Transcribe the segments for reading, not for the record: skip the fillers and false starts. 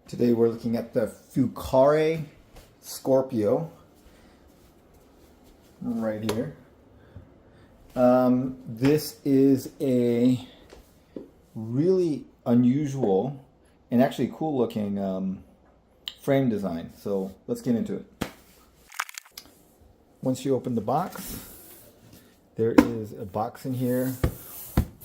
Today we're looking at the Fucare Scorpio right here. This is a really unusual and actually cool looking frame design. So let's get into it. Once you open the box, there is a box in here.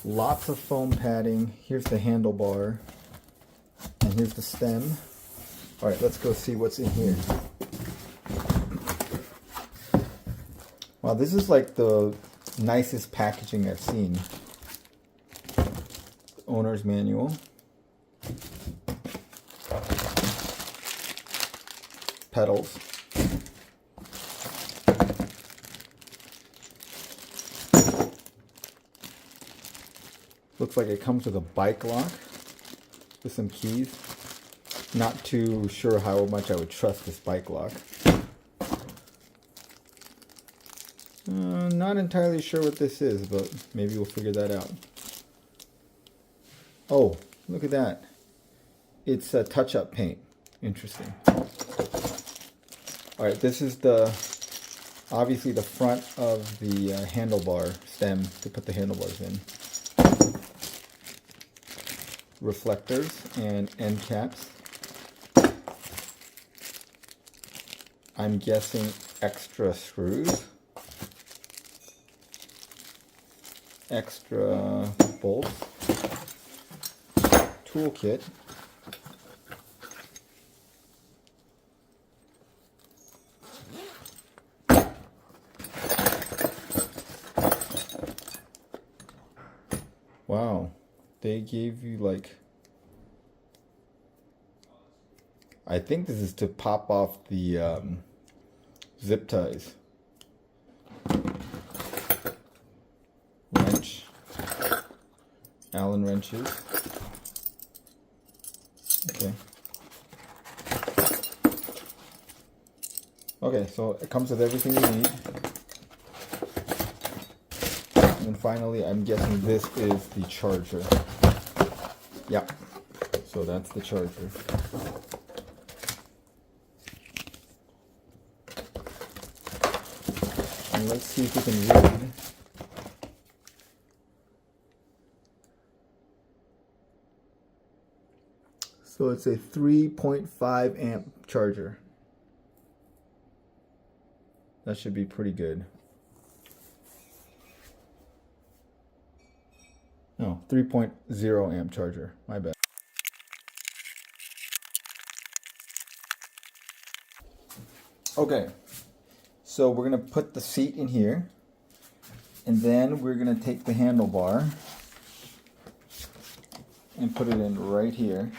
Lots of foam padding. Here's the handlebar. And here's the stem. All right, let's go see what's in here. Wow, this is like the nicest packaging I've seen. Owner's manual. Pedals. Looks like it comes with a bike lock with some keys. Not too sure how much I would trust this bike lock. Not entirely sure what this is, but maybe we'll figure that out. Oh, look at that. It's a touch-up paint. Interesting. Alright, this is obviously the front of the handlebar stem to put the handlebars in. Reflectors and end caps. I'm guessing extra screws. Extra bolts. Toolkit. Wow. They gave you like, I think this is to pop off the zip ties. Wrench. Allen wrenches. Okay. Okay, so it comes with everything you need. And finally, I'm guessing this is the charger. Yeah, so that's the charger. And let's see if we can read. So it's a 3.5 amp charger. That should be pretty good. No, 3.0 amp charger. My bad. Okay, so we're going to put the seat in here. And then we're going to take the handlebar and put it in right here.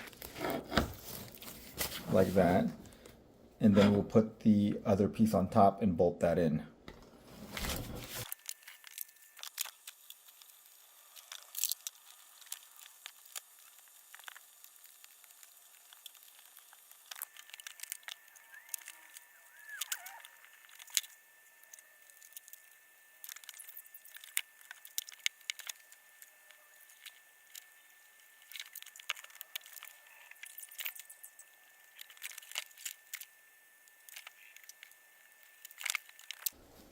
Like that. And then we'll put the other piece on top and bolt that in.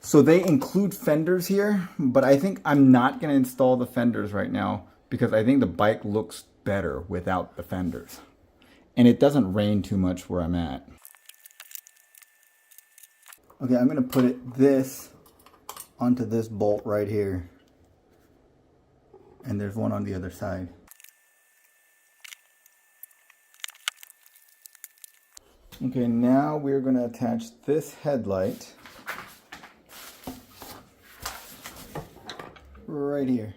So they include fenders here, but I think I'm not going to install the fenders right now because I think the bike looks better without the fenders. And it doesn't rain too much where I'm at. Okay, I'm going to put this onto this bolt right here. And there's one on the other side. Okay, now we're going to attach this headlight right here.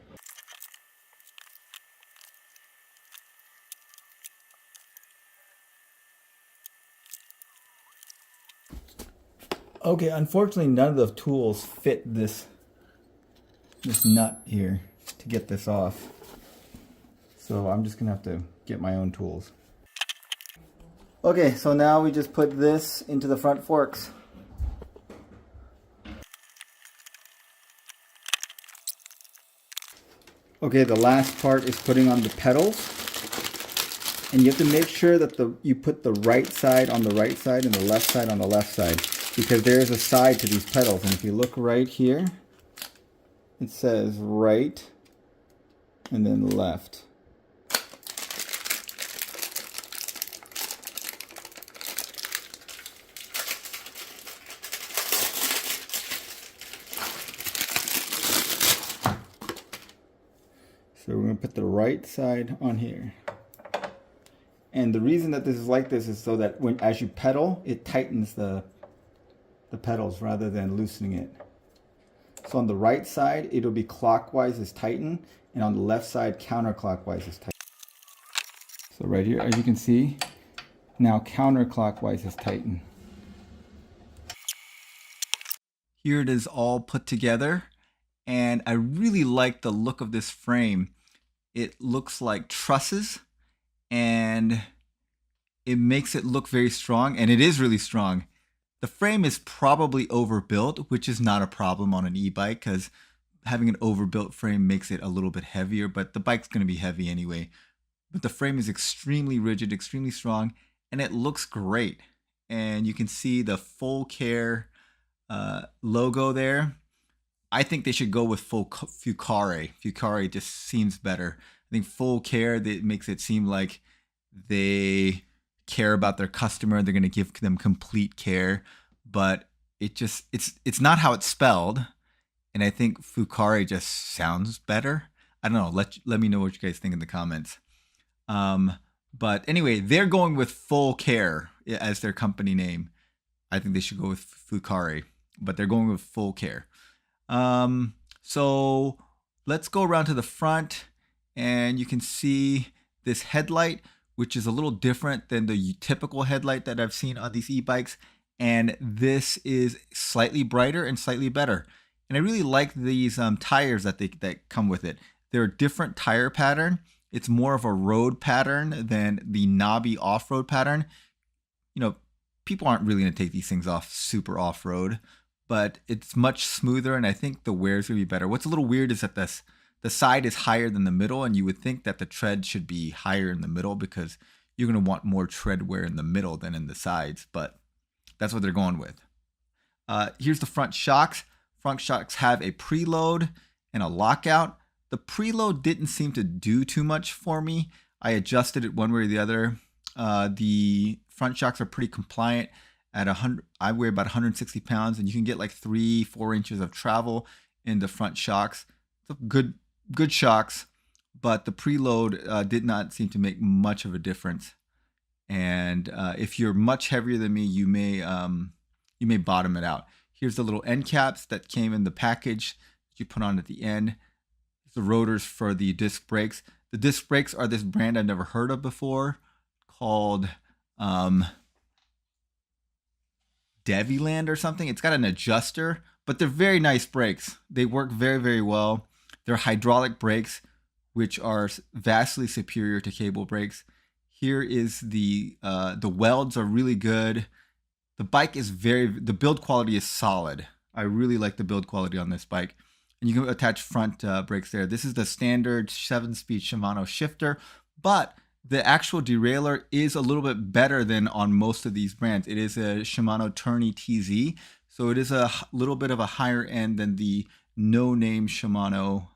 Okay, unfortunately none of the tools fit this nut here to get this off. So I'm just gonna have to get my own tools. Okay, so now we just put this into the front forks. Okay, the last part is putting on the pedals. And you have to make sure that you put the right side on the right side and the left side on the left side, because there is a side to these pedals. And if you look right here, it says right and then left. So we're going to put the right side on here. And the reason that this is like this is so that as you pedal, it tightens the pedals rather than loosening it. So on the right side, it'll be clockwise is tighten, and on the left side, counterclockwise is tighten. So right here, as you can see, now counterclockwise is tighten. Here it is all put together, and I really like the look of this frame. It looks like trusses, and it makes it look very strong, and it is really strong. The frame is probably overbuilt, which is not a problem on an e-bike because having an overbuilt frame makes it a little bit heavier, but the bike's going to be heavy anyway. But the frame is extremely rigid, extremely strong, and it looks great. And you can see the Fucare logo there. I think they should go with Fucare. Fucare just seems better. I think Fucare, that makes it seem like they care about their customer. They're going to give them complete care, but it's not how it's spelled. And I think Fucare just sounds better. I don't know. Let me know what you guys think in the comments. But anyway, they're going with Fucare as their company name. I think they should go with Fucare, but they're going with Fucare. So let's go around to the front, and you can see this headlight, which is a little different than the typical headlight that I've seen on these e-bikes. And this is slightly brighter and slightly better. And I really like these tires that come with it. They're a different tire pattern. It's more of a road pattern than the knobby off-road pattern. You know, people aren't really going to take these things off super off-road, but it's much smoother, and I think the wear is going to be better. What's a little weird is that the side is higher than the middle, and you would think that the tread should be higher in the middle because you're going to want more tread wear in the middle than in the sides, but that's what they're going with. Here's the front shocks. Front shocks have a preload and a lockout. The preload didn't seem to do too much for me. I adjusted it one way or the other. The front shocks are pretty compliant. At 100, I weigh about 160 pounds, and you can get like 3-4 inches of travel in the front shocks. So good shocks, but the preload did not seem to make much of a difference. And if you're much heavier than me, you may bottom it out. Here's the little end caps that came in the package that you put on at the end. The rotors for the disc brakes. The disc brakes are this brand I've never heard of before called Deviland or something. It's got an adjuster, but they're very nice brakes. They work very, very well. They're hydraulic brakes, which are vastly superior to cable brakes. Here is the welds are really good. The bike is the build quality is solid. I really like the build quality on this bike. And you can attach front brakes there. This is the standard 7-speed Shimano shifter, but the actual derailleur is a little bit better than on most of these brands. It is a Shimano Tourney TZ, so it is a little bit of a higher end than the no-name Shimano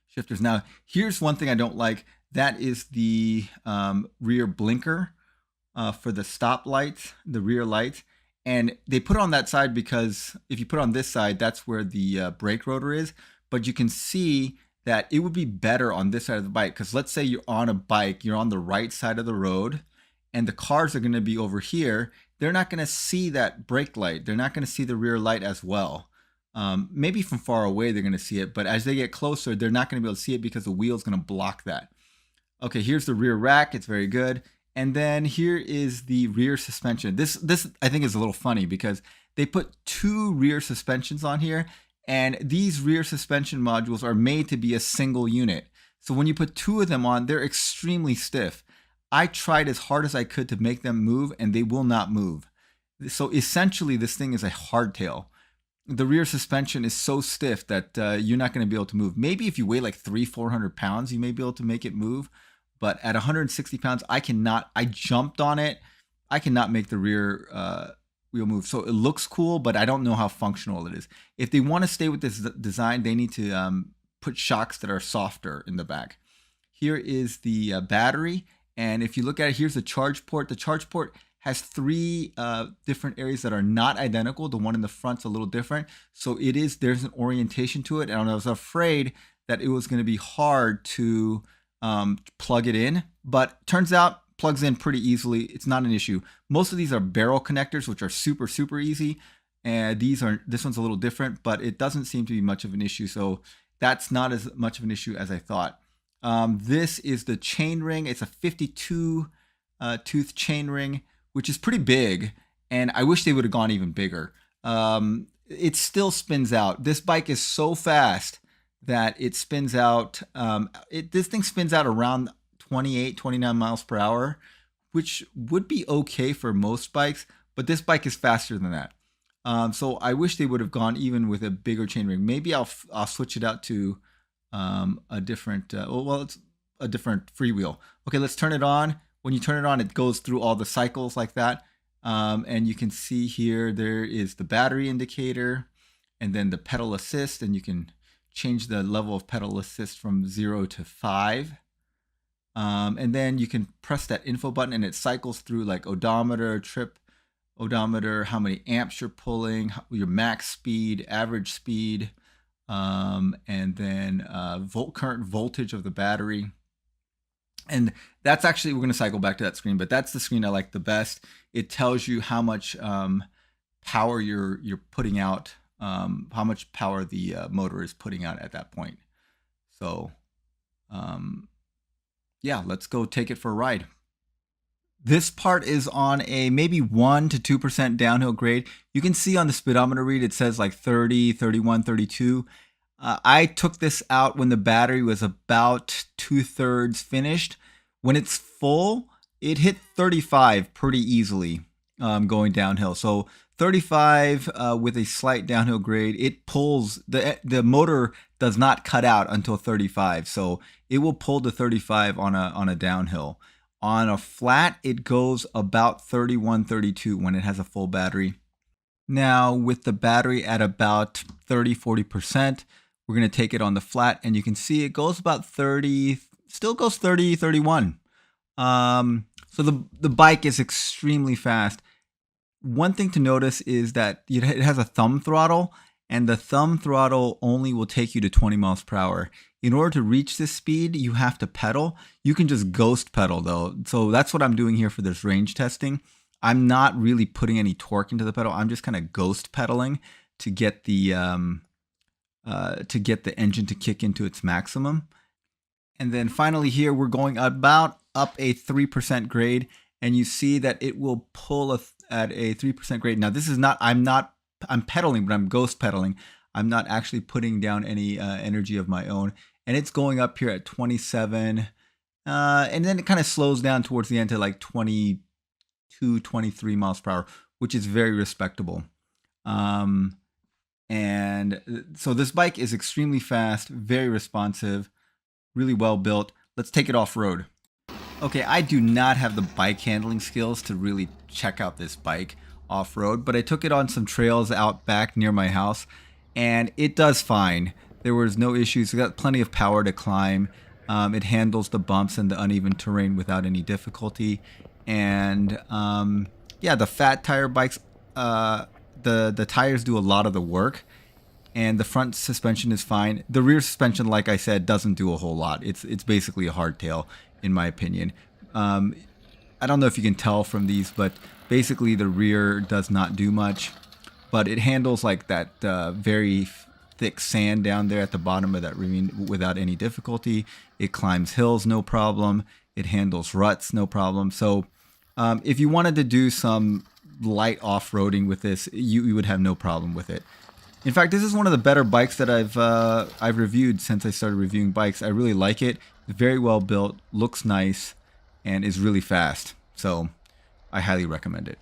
shifters. Now, here's one thing I don't like. That is the rear blinker for the stop lights, the rear lights. And they put it on that side because if you put it on this side, that's where the brake rotor is. But you can see that it would be better on this side of the bike, because let's say you're on a bike, you're on the right side of the road, and the cars are going to be over here. They're not going to see that brake light. They're not going to see the rear light as well. Maybe from far away they're going to see it, but as they get closer, they're not going to be able to see it because the wheel's going to block that. Okay, here's the rear rack. It's very good. And then here is the rear suspension. This I think is a little funny because they put 2 rear suspensions on here, and these rear suspension modules are made to be a single unit. So when you put 2 of them on, they're extremely stiff. I tried as hard as I could to make them move, and they will not move. So essentially, this thing is a hardtail. The rear suspension is so stiff that you're not going to be able to move. Maybe if you weigh like 300-400 pounds, you may be able to make it move. but at 160 pounds, I jumped on it. I cannot make the rear wheel move. So it looks cool, but I don't know how functional it is. If they want to stay with this design, they need to put shocks that are softer in the back. Here is the battery. And if you look at it, here's the charge port. The charge port has three different areas that are not identical. The one in the front's a little different. So there's an orientation to it. And I was afraid that it was going to be hard to plug it in, but turns out plugs in pretty easily. It's not an issue. Most of these are barrel connectors, which are super, super easy. And this one's a little different, but it doesn't seem to be much of an issue. So that's not as much of an issue as I thought. This is the chain ring. It's a 52 tooth chain ring, which is pretty big. And I wish they would have gone even bigger. It still spins out. This bike is so fast that it spins out. This thing spins out around 28, 29 miles per hour, which would be okay for most bikes, but this bike is faster than that. So I wish they would have gone even with a bigger chain ring. Maybe I'll switch it out to a different, it's a different freewheel. Okay, let's turn it on. When you turn it on, it goes through all the cycles like that. And you can see here, there is the battery indicator and then the pedal assist, and you can change the level of pedal assist from 0 to 5. And then you can press that info button and it cycles through like odometer, trip odometer, how many amps you're pulling, your max speed, average speed, and then current voltage of the battery. And that's actually, we're going to cycle back to that screen, but that's the screen I like the best. It tells you how much power you're putting out, how much power the motor is putting out at that point. So yeah, let's go take it for a ride. This part is on a maybe 1 to 2% downhill grade. You can see on the speedometer read, it says like 30, 31, 32. I took this out when the battery was about 2/3 finished. When it's full, it hit 35 pretty easily going downhill. So 35 with a slight downhill grade, it pulls, the motor does not cut out until 35. So it will pull to 35 on a downhill. On a flat, it goes about 31, 32 when it has a full battery. Now with the battery at about 30, 40%, we're going to take it on the flat and you can see it goes about 30, still goes 30, 31. So the bike is extremely fast. One thing to notice is that it has a thumb throttle, and the thumb throttle only will take you to 20 miles per hour. In order to reach this speed, you have to pedal. You can just ghost pedal though. So that's what I'm doing here for this range testing. I'm not really putting any torque into the pedal. I'm just kind of ghost pedaling to get the engine to kick into its maximum. And then finally here, we're going about up a 3% grade, and you see that it will pull at a 3% grade. Now this is not, I'm pedaling, but I'm ghost pedaling. I'm not actually putting down any energy of my own. And it's going up here at 27. And then it kind of slows down towards the end to like 22, 23 miles per hour, which is very respectable. And so this bike is extremely fast, very responsive, really well built. Let's take it off road. Okay, I do not have the bike handling skills to really check out this bike off road, but I took it on some trails out back near my house and it does fine. There was no issues. It got plenty of power to climb. It handles the bumps and the uneven terrain without any difficulty. And yeah, the fat tire bikes, the tires do a lot of the work, and the front suspension is fine. The rear suspension, like I said, doesn't do a whole lot. It's basically a hardtail, in my opinion. I don't know if you can tell from these, but basically the rear does not do much. But it handles like that very thick sand down there at the bottom of that ravine without any difficulty. It climbs hills, no problem. It handles ruts, no problem. So if you wanted to do some light off-roading with this, you would have no problem with it. In fact, this is one of the better bikes that I've reviewed since I started reviewing bikes. I really like it. It's very well built, looks nice, and is really fast. So I highly recommend it.